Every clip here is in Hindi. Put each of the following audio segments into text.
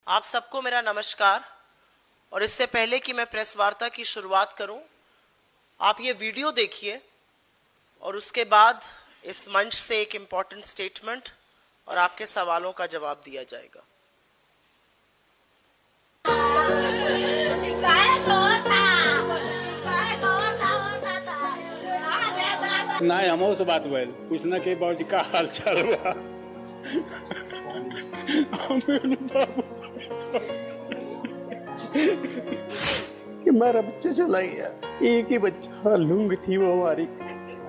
आप सबको मेरा नमस्कार। और इससे पहले कि मैं प्रेस वार्ता की शुरुआत करूं, आप ये वीडियो देखिए और उसके बाद इस मंच से एक इम्पॉर्टेंट स्टेटमेंट और आपके सवालों का जवाब दिया जाएगा। ना हमो से बात भइल पूछना के बाबूजी का हाल चाल बा। कि हमारा बच्चा चला गया, एक ही बच्चा लूंग थी वो हमारी।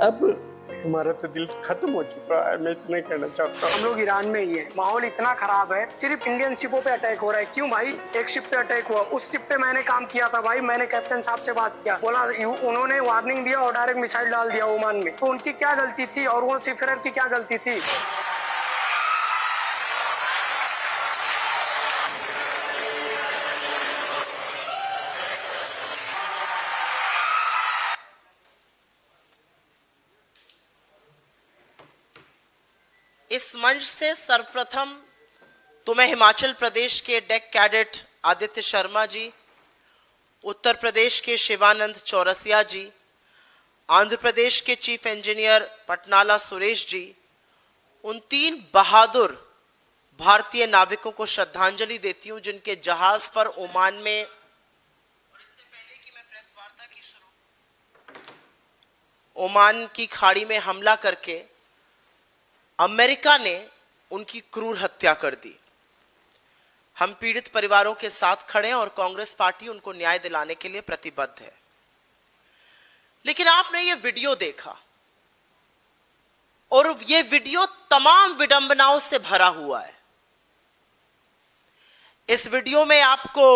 अब हमारा तो दिल खत्म हो चुका है। मैं इतना कहना चाहता हूँ। हम लोग ईरान में ही है, माहौल इतना खराब है, सिर्फ इंडियन शिपों पे अटैक हो रहा है। क्यों भाई? एक शिप पे अटैक हुआ, उस शिप पे मैंने काम किया था भाई। मैंने कैप्टन साहब से बात किया, बोला उन्होंने वार्निंग दिया और डायरेक्ट मिसाइल डाल दिया ओमान में। तो उनकी क्या गलती थी और वो सीफेयर की क्या गलती थी? इस मंच से सर्वप्रथम तो मैं हिमाचल प्रदेश के डेक कैडेट आदित्य शर्मा जी, उत्तर प्रदेश के शिवानंद चौरसिया जी, आंध्र प्रदेश के चीफ इंजीनियर पटनाला सुरेश जी, उन 3 बहादुर भारतीय नाविकों को श्रद्धांजलि देती हूं जिनके जहाज पर ओमान में, और इससे पहले कि मैं प्रेस वार्ता की ओमान की खाड़ी में हमला करके अमेरिका ने उनकी क्रूर हत्या कर दी। हम पीड़ित परिवारों के साथ खड़े हैं और कांग्रेस पार्टी उनको न्याय दिलाने के लिए प्रतिबद्ध है। लेकिन आपने ये वीडियो देखा और ये वीडियो तमाम विडंबनाओं से भरा हुआ है। इस वीडियो में आपको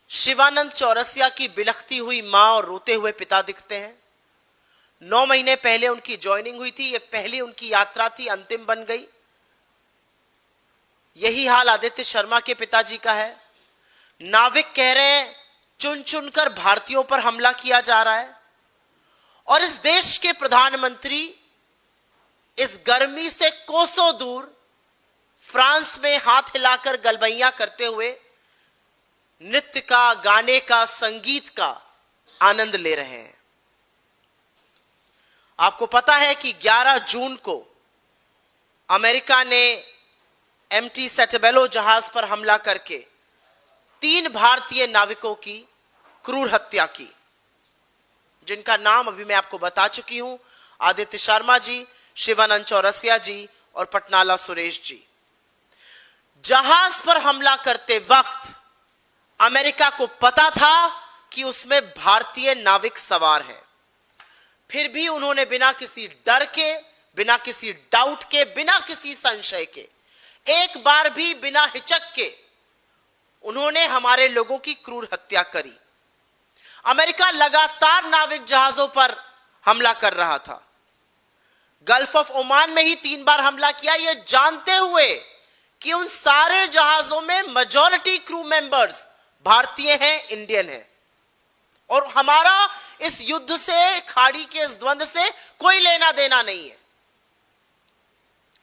शिवानंद चौरसिया की बिलखती हुई मां और रोते हुए पिता दिखते हैं। 9 महीने पहले उनकी ज्वाइनिंग हुई थी, ये पहली उनकी यात्रा थी, अंतिम बन गई। यही हाल आदित्य शर्मा के पिताजी का है। नाविक कह रहे हैं चुन चुनकर भारतीयों पर हमला किया जा रहा है, और इस देश के प्रधानमंत्री इस गर्मी से कोसों दूर फ्रांस में हाथ हिलाकर गलबैया करते हुए नृत्य का, गाने का, संगीत का आनंद ले रहे हैं। आपको पता है कि 11 जून को अमेरिका ने एमटी सेंटाबेलो जहाज पर हमला करके 3 भारतीय नाविकों की क्रूर हत्या की, जिनका नाम अभी मैं आपको बता चुकी हूं, आदित्य शर्मा जी, शिवानंद चौरसिया जी और पटनाला सुरेश जी। जहाज पर हमला करते वक्त अमेरिका को पता था कि उसमें भारतीय नाविक सवार हैं, फिर भी उन्होंने बिना किसी डर के, बिना किसी डाउट के, बिना किसी संशय के, एक बार भी बिना हिचक के उन्होंने हमारे लोगों की क्रूर हत्या करी। अमेरिका लगातार नाविक जहाजों पर हमला कर रहा था। गल्फ ऑफ ओमान में ही 3 बार हमला किया, यह जानते हुए कि उन सारे जहाजों में मेजॉरिटी क्रू मेंबर्स भारतीय हैं, इंडियन हैं, और हमारा इस युद्ध से, खाड़ी के इस द्वंद्व से कोई लेना देना नहीं है।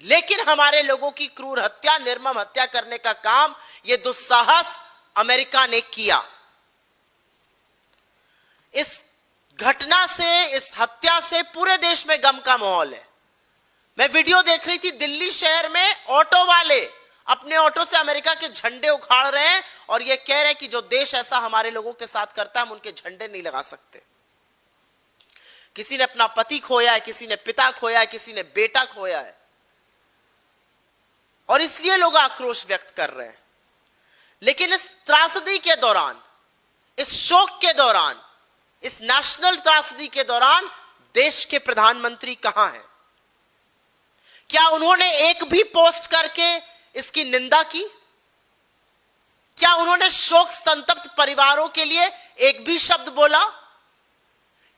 लेकिन हमारे लोगों की क्रूर हत्या, निर्मम हत्या करने का काम यह दुस्साहस अमेरिका ने किया। इस घटना से, इस हत्या से पूरे देश में गम का माहौल है। मैं वीडियो देख रही थी, दिल्ली शहर में ऑटो वाले अपने ऑटो से अमेरिका के झंडे उखाड़ रहे हैं और यह कह रहे हैं कि जो देश ऐसा हमारे लोगों के साथ करता है, हम उनके झंडे नहीं लगा सकते। किसी ने अपना पति खोया है, किसी ने पिता खोया है, किसी ने बेटा खोया है, और इसलिए लोग आक्रोश व्यक्त कर रहे हैं। लेकिन इस त्रासदी के दौरान, इस शोक के दौरान, इस नेशनल त्रासदी के दौरान देश के प्रधानमंत्री कहां हैं? क्या उन्होंने एक भी पोस्ट करके इसकी निंदा की? क्या उन्होंने शोक संतप्त परिवारों के लिए एक भी शब्द बोला?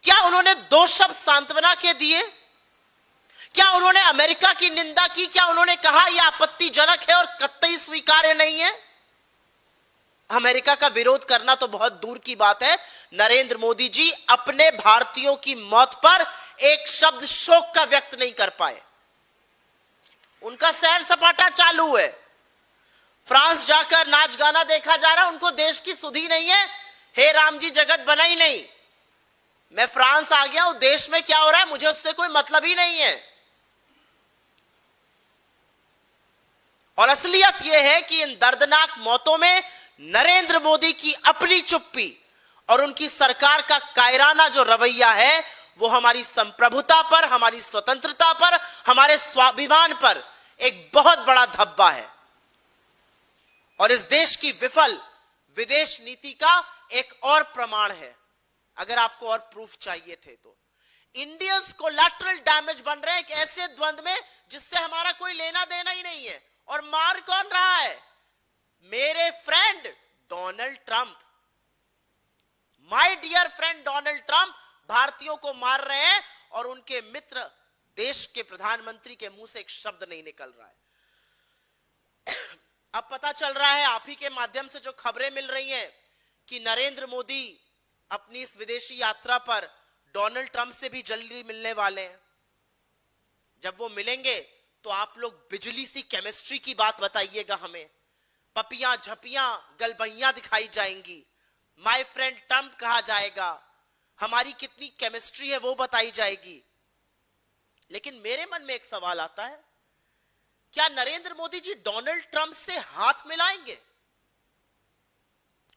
क्या उन्होंने 2 शब्द सांत्वना के दिए? क्या उन्होंने अमेरिका की निंदा की? क्या उन्होंने कहा यह आपत्तिजनक है और कतई स्वीकार्य नहीं है? अमेरिका का विरोध करना तो बहुत दूर की बात है, नरेंद्र मोदी जी अपने भारतीयों की मौत पर एक शब्द शोक का व्यक्त नहीं कर पाए। उनका सैर सपाटा चालू है। फ्रांस जाकर नाच गाना देखा जा रहा है, उनको देश की सुधि नहीं है। हे राम जी, जगत बना ही नहीं। मैं फ्रांस आ गया हूं, देश में क्या हो रहा है मुझे उससे कोई मतलब ही नहीं है। और असलियत यह है कि इन दर्दनाक मौतों में नरेंद्र मोदी की अपनी चुप्पी और उनकी सरकार का कायराना जो रवैया है, वो हमारी संप्रभुता पर, हमारी स्वतंत्रता पर, हमारे स्वाभिमान पर एक बहुत बड़ा धब्बा है। और इस देश की विफल विदेश नीति का एक और प्रमाण है। अगर आपको और प्रूफ चाहिए थे तो इंडियंस कोलैटरल डैमेज बन रहे हैं एक ऐसे द्वंद्व में जिससे हमारा कोई लेना देना ही नहीं है। और मार कौन रहा है? मेरे friend Donald Trump, my dear friend Donald Trump भारतीयों को मार रहे हैं और उनके मित्र देश के प्रधानमंत्री के मुंह से एक शब्द नहीं निकल रहा है। अब पता चल रहा है आप ही के माध्यम से जो खबरें मिल रही हैं कि नरेंद्र मोदी अपनी इस विदेशी यात्रा पर डोनाल्ड ट्रंप से भी जल्दी मिलने वाले हैं। जब वो मिलेंगे तो आप लोग बिजली सी केमिस्ट्री की बात बताइएगा हमें। पपियां झपियां गलबैयां दिखाई जाएंगी, माय फ्रेंड ट्रंप कहा जाएगा, हमारी कितनी केमिस्ट्री है वो बताई जाएगी। लेकिन मेरे मन में एक सवाल आता है, क्या नरेंद्र मोदी जी डोनाल्ड ट्रंप से हाथ मिलाएंगे?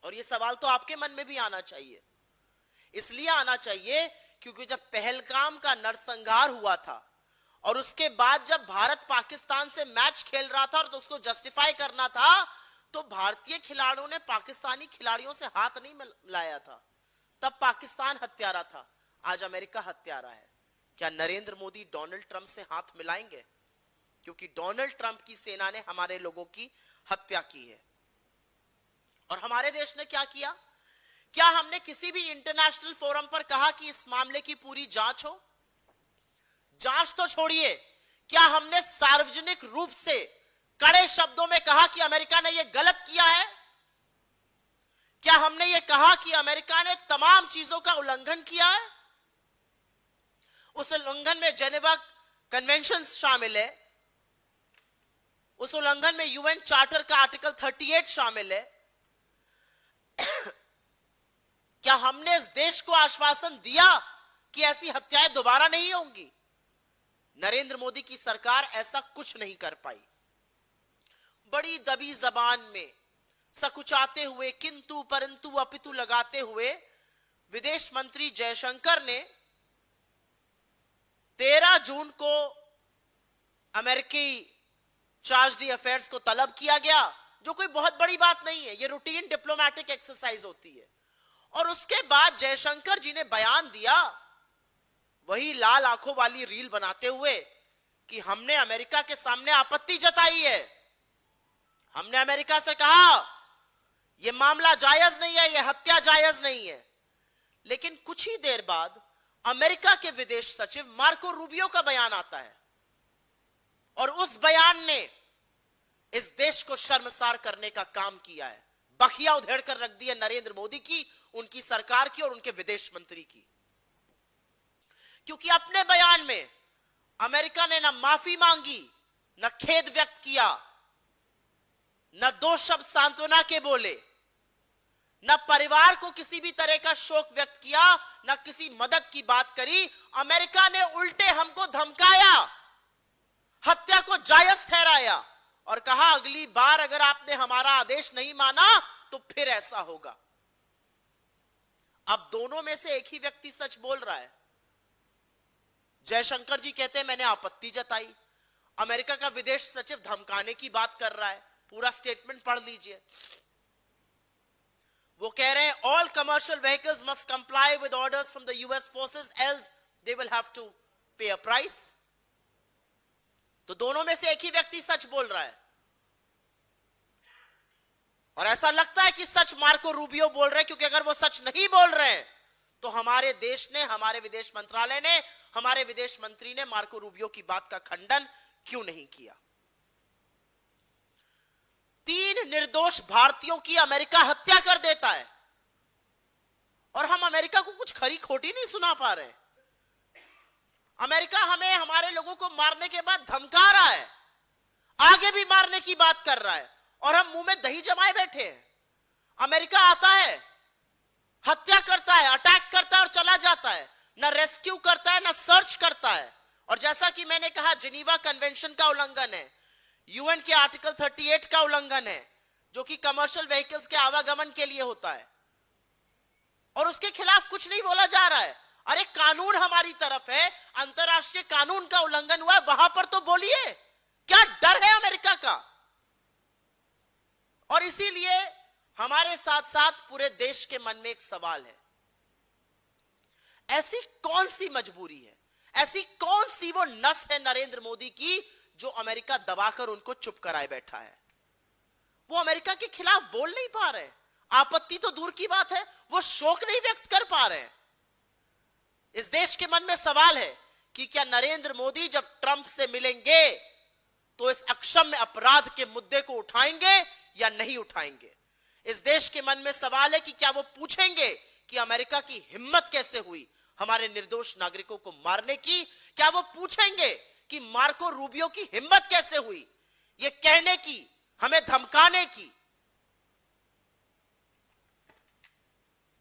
और यह सवाल तो आपके मन में भी आना चाहिए। इसलिए आना चाहिए क्योंकि जब पहलगाम का नरसंहार हुआ था और उसके बाद जब भारत पाकिस्तान से मैच खेल रहा था और तो उसको जस्टिफाई करना था, तो भारतीय खिलाड़ियों ने पाकिस्तानी खिलाड़ियों से हाथ नहीं मिलाया था। तब पाकिस्तान हत्यारा था, आज अमेरिका हत्यारा है। क्या नरेंद्र मोदी डोनाल्ड ट्रंप से हाथ मिलाएंगे? क्योंकि डोनाल्ड ट्रंप की सेना ने हमारे लोगों की हत्या की है। और हमारे देश ने क्या किया? क्या हमने किसी भी इंटरनेशनल फोरम पर कहा कि इस मामले की पूरी जांच हो? जांच तो छोड़िए, क्या हमने सार्वजनिक रूप से कड़े शब्दों में कहा कि अमेरिका ने यह गलत किया है? क्या हमने यह कहा कि अमेरिका ने तमाम चीजों का उल्लंघन किया है? उस उल्लंघन में जेनेवा कन्वेंशन शामिल है, उस उल्लंघन में यूएन चार्टर का आर्टिकल 38 शामिल है। क्या हमने इस देश को आश्वासन दिया कि ऐसी हत्याएं दोबारा नहीं होंगी? नरेंद्र मोदी की सरकार ऐसा कुछ नहीं कर पाई। बड़ी दबी जबान में सकुचाते हुए, किंतु परंतु अपितु लगाते हुए विदेश मंत्री जयशंकर ने 13 जून को अमेरिकी चार्ज दी अफेयर्स को तलब किया गया, जो कोई बहुत बड़ी बात नहीं है, ये रूटीन डिप्लोमेटिक एक्सरसाइज होती है। और उसके बाद जयशंकर जी ने बयान दिया, वही लाल आंखों वाली रील बनाते हुए, कि हमने अमेरिका के सामने आपत्ति जताई है। हमने अमेरिका से कहा यह मामला जायज नहीं है, यह हत्या जायज नहीं है। लेकिन कुछ ही देर बाद अमेरिका के विदेश सचिव मार्को रूबियो का बयान आता है और उस बयान ने इस देश को शर्मसार करने का काम किया है। बखिया उधेड़ कर रख दी है नरेंद्र मोदी की, उनकी सरकार की और उनके विदेश मंत्री की। क्योंकि अपने बयान में अमेरिका ने ना माफी मांगी, न खेद व्यक्त किया, न दो शब्द सांत्वना के बोले, न परिवार को किसी भी तरह का शोक व्यक्त किया, न किसी मदद की बात करी। अमेरिका ने उल्टे हमको धमकाया, हत्या को जायज ठहराया और कहा अगली बार अगर आपने हमारा आदेश नहीं माना तो फिर ऐसा होगा। अब दोनों में से एक ही व्यक्ति सच बोल रहा है। जयशंकर जी कहते हैं मैंने आपत्ति जताई, अमेरिका का विदेश सचिव धमकाने की बात कर रहा है। पूरा स्टेटमेंट पढ़ लीजिए। वो कह रहे हैं all commercial vehicles must comply with orders from the US forces else they will have to pay a price. तो दोनों में से एक ही व्यक्ति सच बोल रहा है और ऐसा लगता है कि सच मार्को रूबियो बोल रहे हैं, क्योंकि अगर वो सच नहीं बोल रहे हैं तो हमारे देश ने, हमारे विदेश मंत्रालय ने, हमारे विदेश मंत्री ने मार्को रूबियो की बात का खंडन क्यों नहीं किया? 3 निर्दोष भारतीयों की अमेरिका हत्या कर देता है और हम अमेरिका को कुछ खरी खोटी नहीं सुना पा रहे। अमेरिका हमें, हमारे लोगों को मारने के बाद धमका रहा है, आगे भी मारने की बात कर रहा है और हम मुंह में दही जमाए बैठे हैं। अमेरिका आता है, हत्या करता है, अटैक करता है और चला जाता है, ना रेस्क्यू करता है, ना सर्च करता है। और जैसा कि मैंने कहा, जिनीवा कन्वेंशन का उल्लंघन है, यूएन के आर्टिकल 38 का उल्लंघन है, जो कि कमर्शियल व्हीकल्स के आवागमन के लिए होता है, और उसके खिलाफ कुछ नहीं बोला जा रहा है। अरे कानून हमारी तरफ है, अंतरराष्ट्रीय कानून का उल्लंघन हुआ है, वहां पर तो बोलिए। क्या डर है अमेरिका का? और इसीलिए हमारे साथ साथ पूरे देश के मन में एक सवाल है, ऐसी कौन सी मजबूरी है, ऐसी कौन सी वो नस है नरेंद्र मोदी की जो अमेरिका दबाकर उनको चुप कराए बैठा है? वो अमेरिका के खिलाफ बोल नहीं पा रहे, आपत्ति तो दूर की बात है, वो शोक नहीं व्यक्त कर पा रहे। इस देश के मन में सवाल है कि क्या नरेंद्र मोदी जब ट्रंप से मिलेंगे तो इस अक्षम्य अपराध के मुद्दे को उठाएंगे या नहीं उठाएंगे? इस देश के मन में सवाल है कि क्या वो पूछेंगे कि अमेरिका की हिम्मत कैसे हुई हमारे निर्दोष नागरिकों को मारने की? क्या वो पूछेंगे कि मार्को रूबियो की हिम्मत कैसे हुई ये कहने की, हमें धमकाने की?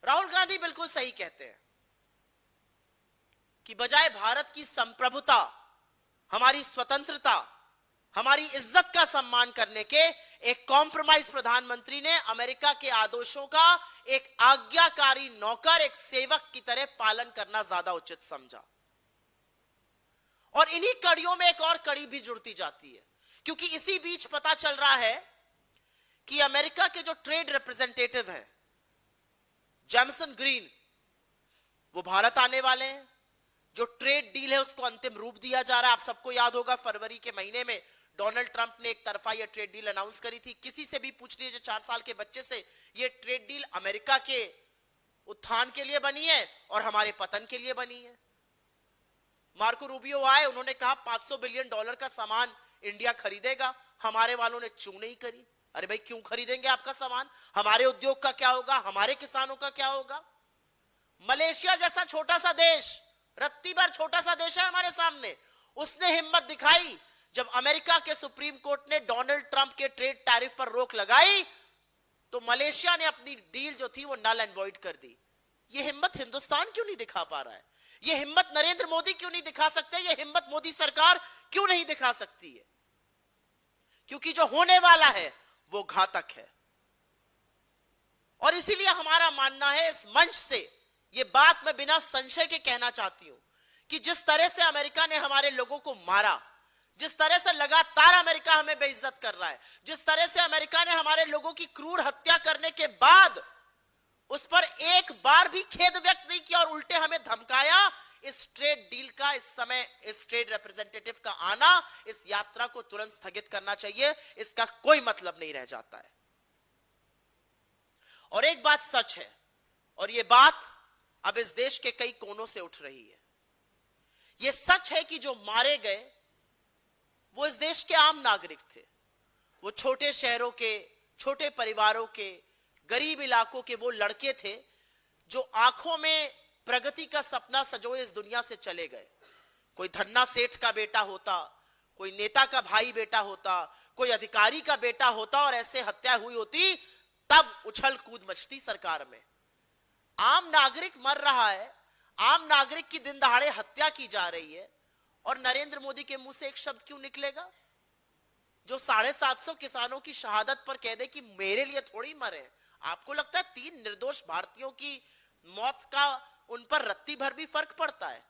राहुल गांधी बिल्कुल सही कहते हैं कि बजाय भारत की संप्रभुता, हमारी स्वतंत्रता, हमारी इज्जत का सम्मान करने के, एक कॉम्प्रोमाइज प्रधानमंत्री ने अमेरिका के आदेशों का एक आज्ञाकारी नौकर, एक सेवक की तरह पालन करना ज्यादा उचित समझा। और इन्हीं कड़ियों में एक और कड़ी भी जुड़ती जाती है, क्योंकि इसी बीच पता चल रहा है कि अमेरिका के जो ट्रेड रिप्रेजेंटेटिव हैं, जैमसन ग्रीन, वो भारत आने वाले हैं। जो ट्रेड डील है उसको अंतिम रूप दिया जा रहा है। आप सबको याद होगा, फरवरी के महीने में डोनाल्ड ट्रंप ने एक तरफा यह ट्रेड डील अनाउंस करी थी। किसी से भी पूछ लीजिए 4 साल के बच्चे से, यह ट्रेड डील अमेरिका के उत्थान के लिए बनी है और हमारे पतन के लिए बनी है। मार्को रूबियो आए, उन्होंने कहा $500 बिलियन का सामान इंडिया खरीदेगा। हमारे वालों ने चूं नहीं करी। अरे भाई, क्यों खरीदेंगे आपका सामान? हमारे उद्योग का क्या होगा? हमारे किसानों का क्या होगा? मलेशिया जैसा छोटा सा देश, रत्ती भर छोटा सा देश है हमारे सामने, उसने हिम्मत दिखाई जब अमेरिका के सुप्रीम कोर्ट ने डोनाल्ड ट्रंप के ट्रेड टैरिफ पर रोक लगाई तो मलेशिया ने अपनी डील जो थी वो नल एंड वॉइड कर दी। ये हिम्मत हिंदुस्तान क्यों नहीं दिखा पा रहा है? ये हिम्मत नरेंद्र मोदी क्यों नहीं दिखा सकते? ये हिम्मत मोदी सरकार क्यों नहीं दिखा सकती है? क्योंकि जो होने वाला है वो घातक है। और इसीलिए हमारा मानना है, इस मंच से ये बात मैं बिना संशय के कहना चाहती हूं कि जिस तरह से अमेरिका ने हमारे लोगों को मारा, जिस तरह से लगातार अमेरिका हमें बेइज्जत कर रहा है, जिस तरह से अमेरिका ने हमारे लोगों की क्रूर हत्या करने के बाद उस पर एक बार भी खेद व्यक्त नहीं किया और उल्टे हमें धमकाया, इस ट्रेड डील का, इस समय इस ट्रेड रिप्रेजेंटेटिव का आना, इस यात्रा को तुरंत स्थगित करना चाहिए। इसका कोई मतलब नहीं रह जाता है। और एक बात सच है, और यह बात अब इस देश के कई कोनों से उठ रही है। यह सच है कि जो मारे गए वो इस देश के आम नागरिक थे। वो छोटे शहरों के, छोटे परिवारों के, गरीब इलाकों के वो लड़के थे जो आंखों में प्रगति का सपना सजोए इस दुनिया से चले गए। कोई धन्ना सेठ का बेटा होता, कोई नेता का भाई बेटा होता, कोई अधिकारी का बेटा होता और ऐसे हत्या हुई होती, तब उछल कूद मचती सरकार में। आम नागरिक मर रहा है, आम नागरिक की दिन दहाड़े हत्या की जा रही है, और नरेंद्र मोदी के मुंह से एक शब्द क्यों निकलेगा जो 750 किसानों की शहादत पर कह दे कि मेरे लिए थोड़ी मरे? आपको लगता है 3 निर्दोष भारतीयों की मौत का उन पर रत्ती भर भी फर्क पड़ता है?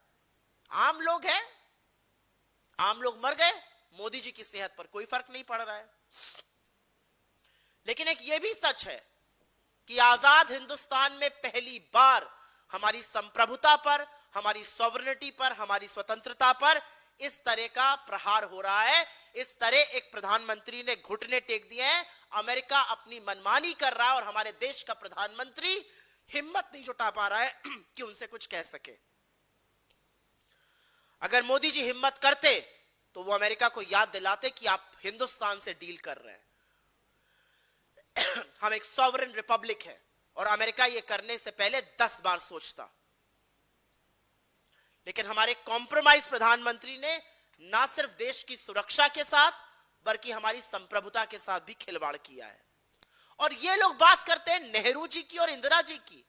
आम लोग हैं, आम लोग मर गए, मोदी जी की सेहत पर कोई फर्क नहीं पड़ रहा है। लेकिन एक यह भी सच है कि आजाद हिंदुस्तान में पहली बार हमारी संप्रभुता पर, हमारी सॉवरेनिटी पर, हमारी स्वतंत्रता पर इस तरह का प्रहार हो रहा है। इस तरह एक प्रधानमंत्री ने घुटने टेक दिए हैं, अमेरिका अपनी मनमानी कर रहा है और हमारे देश का प्रधानमंत्री हिम्मत नहीं जुटा पा रहा है कि उनसे कुछ कह सके। अगर मोदी जी हिम्मत करते तो वो अमेरिका को याद दिलाते कि आप हिंदुस्तान से डील कर रहे हैं। हम एक सॉवरेन रिपब्लिक है और अमेरिका ये करने से पहले 10 बार सोचता। लेकिन हमारे कॉम्प्रोमाइज प्रधानमंत्री ने ना सिर्फ देश की सुरक्षा के साथ बल्कि हमारी संप्रभुता के साथ भी खिलवाड़ किया है। और ये लोग बात करते हैं नेहरू जी की और इंदिरा जी की।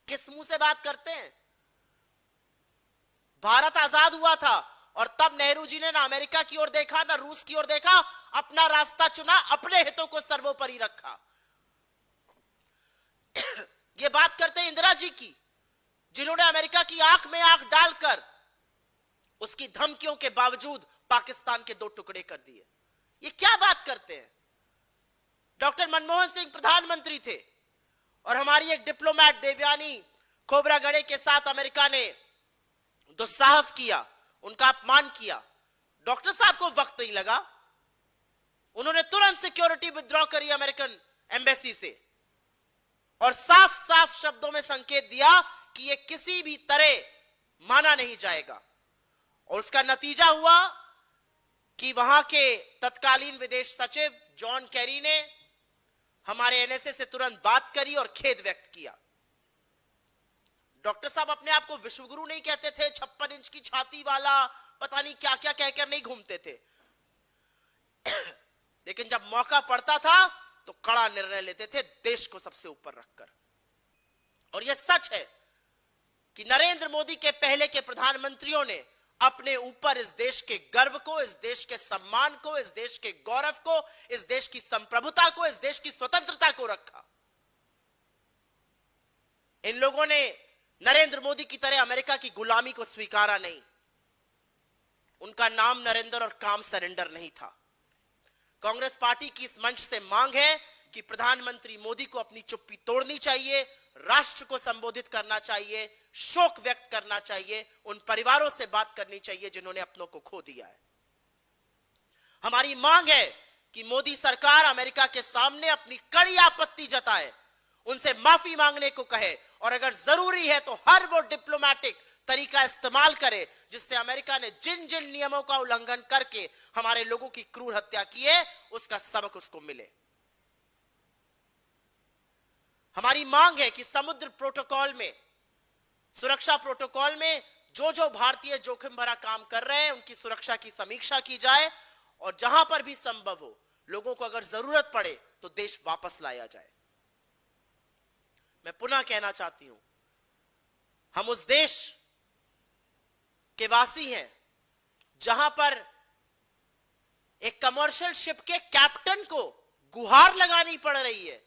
किस मुंह से बात करते हैं? भारत आजाद हुआ था और तब नेहरू जी ने ना अमेरिका की ओर देखा ना रूस की ओर देखा, अपना रास्ता चुना, अपने हितों को सर्वोपरि रखा। ये बात करते हैं इंदिरा जी की, जिन्होंने अमेरिका की आंख में आंख डालकर उसकी धमकियों के बावजूद पाकिस्तान के 2 टुकड़े कर दिए। ये क्या बात करते हैं? डॉक्टर मनमोहन सिंह प्रधानमंत्री थे और हमारी एक डिप्लोमेट देवयानी खोबरागड़े के साथ अमेरिका ने दुस्साहस किया, उनका अपमान किया। डॉक्टर साहब को वक्त नहीं लगा, उन्होंने तुरंत सिक्योरिटी विथड्रॉ करी अमेरिकन एम्बेसी से और साफ साफ शब्दों में संकेत दिया कि यह किसी भी तरह माना नहीं जाएगा। और उसका नतीजा हुआ कि वहां के तत्कालीन विदेश सचिव जॉन कैरी ने हमारे एनएसए से तुरंत बात करी और खेद व्यक्त किया। डॉक्टर साहब अपने आप को विश्वगुरु नहीं कहते थे, 56 इंच की छाती वाला, पता नहीं क्या क्या कहकर नहीं घूमते थे। लेकिन जब मौका पड़ता था तो कड़ा निर्णय लेते थे, देश को सबसे ऊपर रखकर। और यह सच है कि नरेंद्र मोदी के पहले के प्रधानमंत्रियों ने अपने ऊपर इस देश के गर्व को, इस देश के सम्मान को, इस देश के गौरव को, इस देश की संप्रभुता को, इस देश की स्वतंत्रता को रखा। इन लोगों ने नरेंद्र मोदी की तरह अमेरिका की गुलामी को स्वीकारा नहीं। उनका नाम नरेंद्र और काम सरेंडर नहीं था। कांग्रेस पार्टी की इस मंच से मांग है कि प्रधानमंत्री मोदी को अपनी चुप्पी तोड़नी चाहिए, राष्ट्र को संबोधित करना चाहिए, शोक व्यक्त करना चाहिए, उन परिवारों से बात करनी चाहिए जिन्होंने अपनों को खो दिया है। हमारी मांग है कि मोदी सरकार अमेरिका के सामने अपनी कड़ी आपत्ति जताए, उनसे माफी मांगने को कहे और अगर जरूरी है तो हर वो डिप्लोमेटिक तरीका इस्तेमाल करे जिससे अमेरिका ने जिन जिन नियमों का उल्लंघन करके हमारे लोगों की क्रूर हत्या की है उसका सबक उसको मिले। हमारी मांग है कि समुद्र प्रोटोकॉल में, सुरक्षा प्रोटोकॉल में जो जो भारतीय जोखिम भरा काम कर रहे हैं उनकी सुरक्षा की समीक्षा की जाए और जहां पर भी संभव हो लोगों को अगर जरूरत पड़े तो देश वापस लाया जाए। मैं पुनः कहना चाहती हूं, हम उस देश के वासी हैं जहां पर एक कमर्शियल शिप के कैप्टन को गुहार लगानी पड़ रही है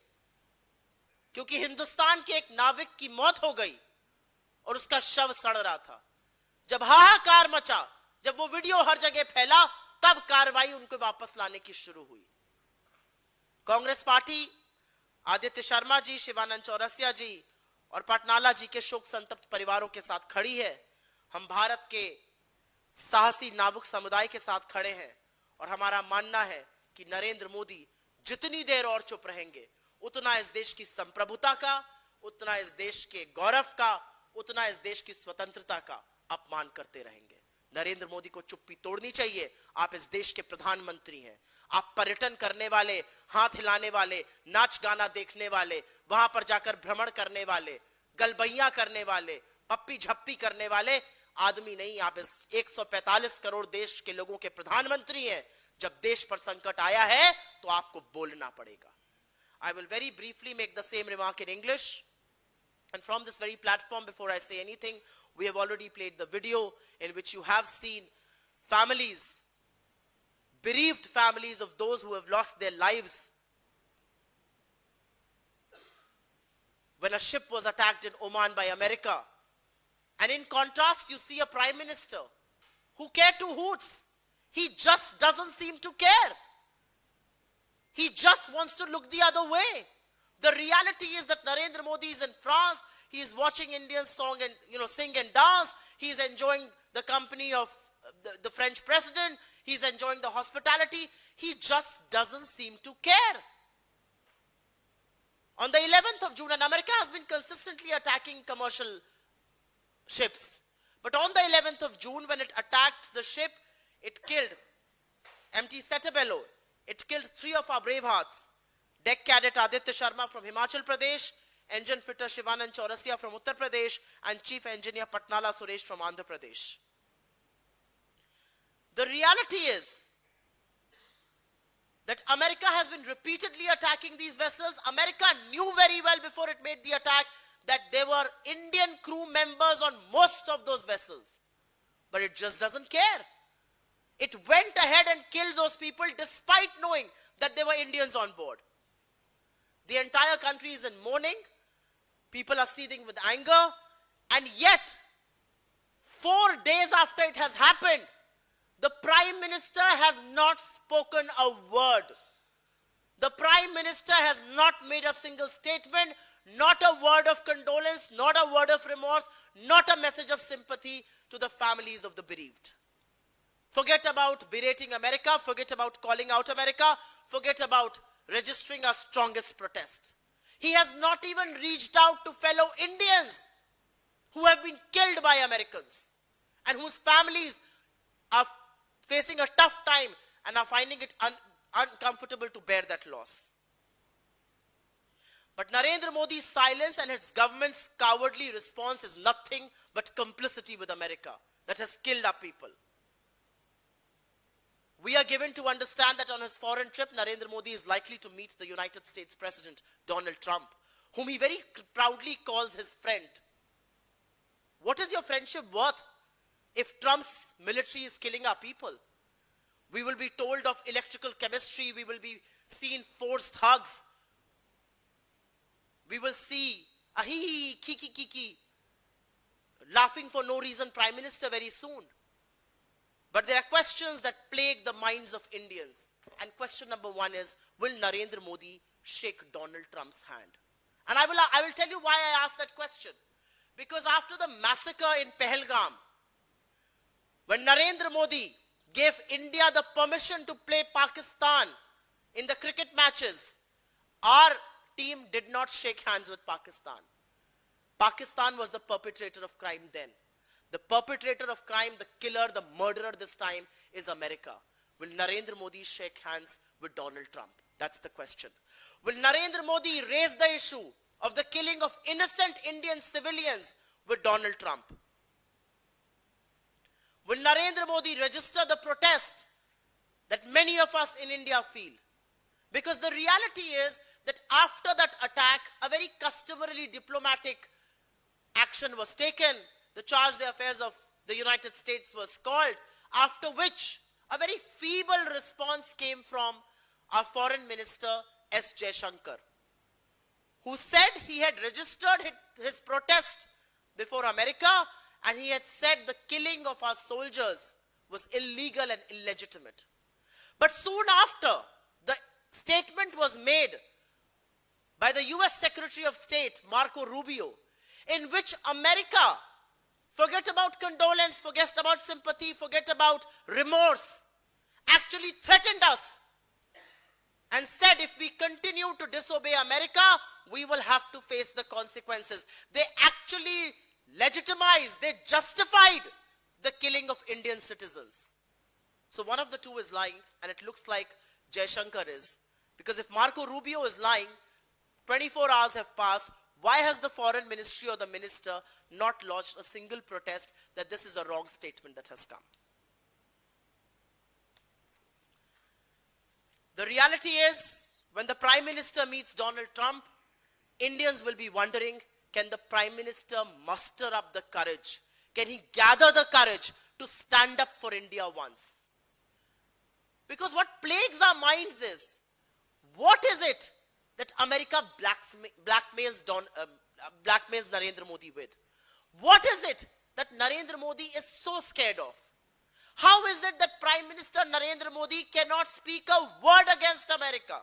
क्योंकि हिंदुस्तान के एक नाविक की मौत हो गई और उसका शव सड़ रहा था। जब हाहाकार मचा, जब वो वीडियो हर जगह फैला, तब कार्रवाई उनको वापस लाने की शुरू हुई। कांग्रेस पार्टी आदित्य शर्मा जी, शिवानंद चौरसिया जी और पटनाला जी के शोक संतप्त परिवारों के साथ खड़ी है। हम भारत के साहसी नाविक समुदाय के साथ खड़े हैं और हमारा मानना है कि नरेंद्र मोदी जितनी देर और चुप रहेंगे उतना इस देश की संप्रभुता का, उतना इस देश के गौरव का, उतना इस देश की स्वतंत्रता का अपमान करते रहेंगे। नरेंद्र मोदी को चुप्पी तोड़नी चाहिए। आप इस देश के प्रधानमंत्री हैं। आप पर्यटन करने वाले, हाथ हिलाने वाले, नाच गाना देखने वाले, वहां पर जाकर भ्रमण करने वाले, गलबैया करने वाले, पप्पी झप्पी करने वाले आदमी नहीं। आप इस 145 करोड़ देश के लोगों के प्रधानमंत्री हैं। जब देश पर संकट आया है तो आपको बोलना पड़ेगा। I will very briefly make the same remark in English. And from this very platform, before I say anything, we have already played the video in which you have seen families, bereaved families of those who have lost their lives when a ship was attacked in Oman by America. And in contrast, you see a prime minister who cared two hoots. He just doesn't seem to care. He just wants to look the other way. The reality is that Narendra Modi is in France. He is watching Indians sing and dance. He is enjoying the company of the French president. He is enjoying the hospitality. He just doesn't seem to care. On the 11th of June, and America has been consistently attacking commercial ships. But on the 11th of June, when it attacked the ship, it killed MT Setabello. It killed 3 of our brave hearts. Deck Cadet Aditya Sharma from Himachal Pradesh, Engine Fitter Shivanand Chaurasia from Uttar Pradesh, and Chief Engineer Patnala Suresh from Andhra Pradesh. The reality is that America has been repeatedly attacking these vessels. America knew very well before it made the attack that there were Indian crew members on most of those vessels. But it just doesn't care. It went ahead and killed those people despite knowing that there were Indians on board. The entire country is in mourning. People are seething with anger. And yet, 4 days after it has happened, the Prime Minister has not spoken a word. The Prime Minister has not made a single statement, not a word of condolence, not a word of remorse, not a message of sympathy to the families of the bereaved. Forget about berating America, forget about calling out America, forget about registering our strongest protest. He has not even reached out to fellow Indians who have been killed by Americans and whose families are facing a tough time and are finding it uncomfortable to bear that loss. But Narendra Modi's silence and his government's cowardly response is nothing but complicity with America that has killed our people. We are given to understand that on his foreign trip, Narendra Modi is likely to meet the United States President, Donald Trump, whom he very proudly calls his friend. What is your friendship worth if Trump's military is killing our people? We will be told of electrical chemistry. We will be seeing forced hugs. We will see a hee kiki kiki, laughing for no reason Prime Minister very soon. But there are questions that plague the minds of Indians. And question number one is, will Narendra Modi shake Donald Trump's hand? And I will tell you why I asked that question. Because after the massacre in Pahalgam, when Narendra Modi gave India the permission to play Pakistan in the cricket matches, our team did not shake hands with Pakistan. Pakistan was the perpetrator of crime then. The perpetrator of crime, the killer, the murderer this time is America. Will Narendra Modi shake hands with Donald Trump? That's the question. Will Narendra Modi raise the issue of the killing of innocent Indian civilians with Donald Trump? Will Narendra Modi register the protest that many of us in India feel? Because the reality is that after that attack, a very customarily diplomatic action was taken. The charge d'affaires of the United States was called, after which a very feeble response came from our Foreign Minister S. Jaishankar, who said he had registered his protest before America and he had said the killing of our soldiers was illegal and illegitimate. But soon after, the statement was made by the US Secretary of State, Marco Rubio, in which America, forget about condolence, forget about sympathy, forget about remorse, actually threatened us and said if we continue to disobey America, we will have to face the consequences. They actually legitimized, they justified the killing of Indian citizens. So one of the two is lying, and it looks like Jaishankar is. Because if Marco Rubio is lying, 24 hours have passed, why has the foreign ministry or the minister not lodged a single protest that this is a wrong statement that has come? The reality is, when the Prime Minister meets Donald Trump, Indians will be wondering, can the Prime Minister muster up the courage? Can he gather the courage to stand up for India once? Because what plagues our minds is, what is it that America blackmails Narendra Modi with? What is it that Narendra Modi is so scared of? How is it that Prime Minister Narendra Modi cannot speak a word against America?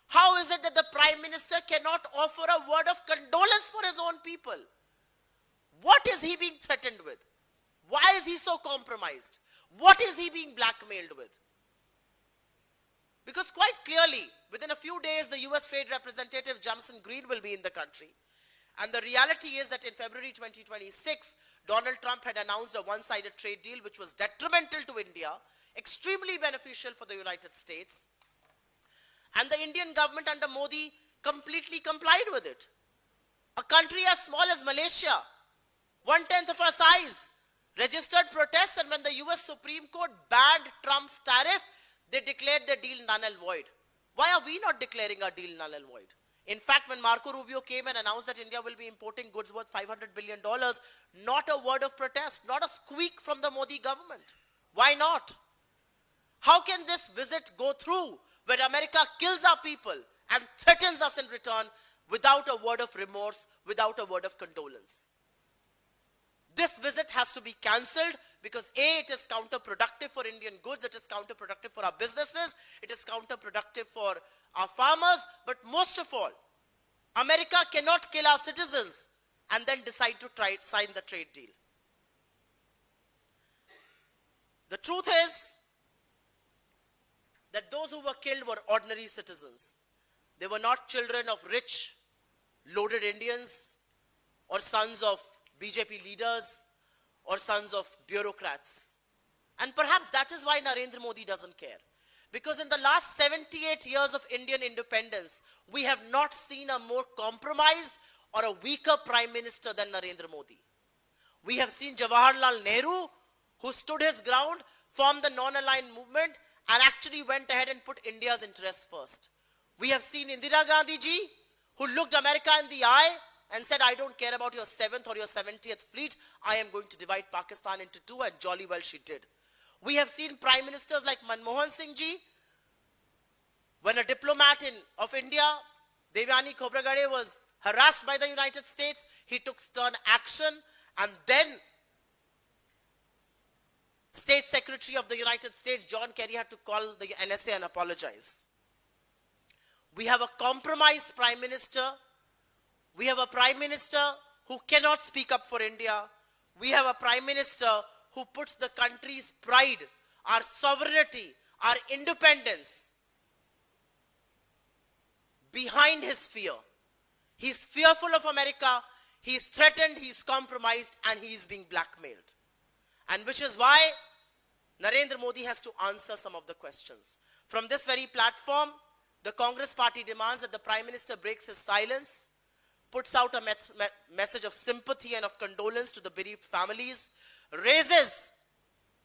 How is it that the Prime Minister cannot offer a word of condolence for his own people? What is he being threatened with? Why is he so compromised? What is he being blackmailed with? Because quite clearly, within a few days, the US Trade Representative Jamson Green will be in the country. And the reality is that in February 2026, Donald Trump had announced a one-sided trade deal which was detrimental to India, extremely beneficial for the United States. And the Indian government under Modi completely complied with it. A country as small as Malaysia, 1/10 of our size, registered protest, and when the US Supreme Court banned Trump's tariff, they declared their deal null and void. Why are we not declaring our deal null and void? In fact, when Marco Rubio came and announced that India will be importing goods worth $500 billion, not a word of protest, not a squeak from the Modi government. Why not? How can this visit go through where America kills our people and threatens us in return without a word of remorse, without a word of condolence? This visit has to be cancelled because A, it is counterproductive for Indian goods, it is counterproductive for our businesses, it is counterproductive for our farmers, but most of all, America cannot kill our citizens and then decide to sign the trade deal. The truth is that those who were killed were ordinary citizens. They were not children of rich, loaded Indians or sons of BJP leaders or sons of bureaucrats. And perhaps that is why Narendra Modi doesn't care. Because in the last 78 years of Indian independence, we have not seen a more compromised or a weaker prime minister than Narendra Modi. We have seen Jawaharlal Nehru, who stood his ground, formed the non-aligned movement, and actually went ahead and put India's interests first. We have seen Indira Gandhi ji, who looked America in the eye and said, I don't care about your 7th or your 70th fleet, I am going to divide Pakistan into two, and jolly well she did. We have seen prime ministers like Manmohan Singh ji, when a diplomat of India, Devyani Khobragade, was harassed by the United States, he took stern action, and then State Secretary of the United States, John Kerry, had to call the NSA and apologize. We have a compromised prime minister. We have a prime minister who cannot speak up for India. We have a prime minister who puts the country's pride, our sovereignty, our independence behind his fear. He's fearful of America, he's threatened, he's compromised, and he is being blackmailed. And which is why Narendra Modi has to answer some of the questions. From this very platform, the Congress party demands that the Prime Minister breaks his silence, puts out a message of sympathy and of condolence to the bereaved families, raises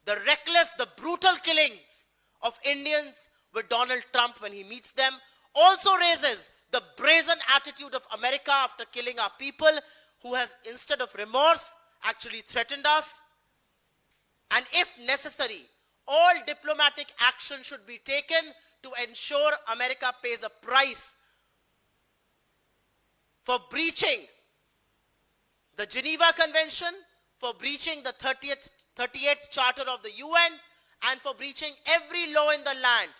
the reckless, the brutal killings of Indians with Donald Trump when he meets them, also raises the brazen attitude of America after killing our people, who has, instead of remorse, actually threatened us. And if necessary, all diplomatic action should be taken to ensure America pays a price for breaching the Geneva Convention, for breaching the 38th Charter of the UN, and for breaching every law in the land.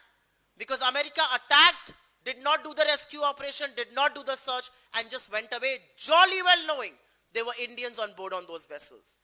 Because America attacked, did not do the rescue operation, did not do the search, and just went away, jolly well knowing there were Indians on board on those vessels.